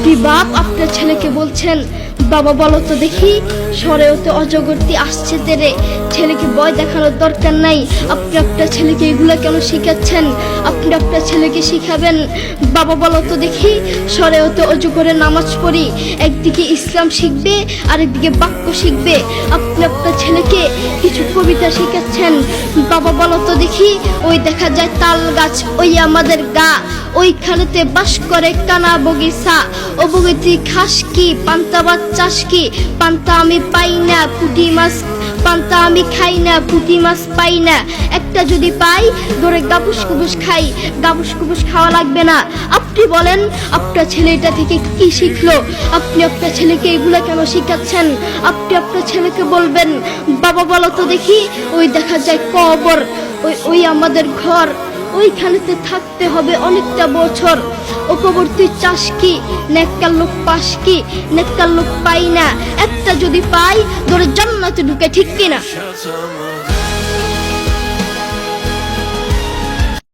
আপনি বাপ আপনার ছেলেকে বলছেন, বাবা বলো তো দেখি সরেওতে অজগরটি আসছে তেরে, ছেলেকে ভয় দেখানোর দরকার নাই। আপনি আপনার ছেলেকে এগুলো কেন শিখাচ্ছেন? আপনি আপনার ছেলেকে শিখাবেন, বাবা বলো তো দেখি সরেওতে অজগরের নামাজ পড়ি, একদিকে ইসলাম শিখবে আরেকদিকে বাক্য শিখবে। আপনি আপনার ছেলেকে কিছু কবিতা শিখাচ্ছেন, বাবা বলো তো দেখি ওই দেখা যায় তাল গাছ ওই আমাদের গা, ওইখানেতে বাস করে কানা বগিচা, ও বগিতি খাস কি পান্তা ভাত চাষ কি, পান্তা আমি পাই না পুঁটি মাছ, পান্তা আমি খাই না পুঁটি মাছ পাই না, একটা যদি পাই ধরে গাবুস কুবুস খাই, গাবুস কুবুস খাওয়া লাগবে না। আপনি বলেন আপনার ছেলে এটা থেকে কি শিখলো? আপনি আপনার ছেলেকে এগুলা কেন শিখাচ্ছেন? আপনি আপনার ছেলেকে বলবেন, বাবা বলো তো দেখি ওই দেখা যায় কবর, ওই আমাদের ঘর, ওইখানেতে থাকতে হবে অনেকটা বছর, ও কবর তুই চাস কি, নেককার লোক পাস কি, নেককার লোক পাই না, একটা যদি পাই ধরে জান্নাতে ঢুকে, ঠিক কিনা?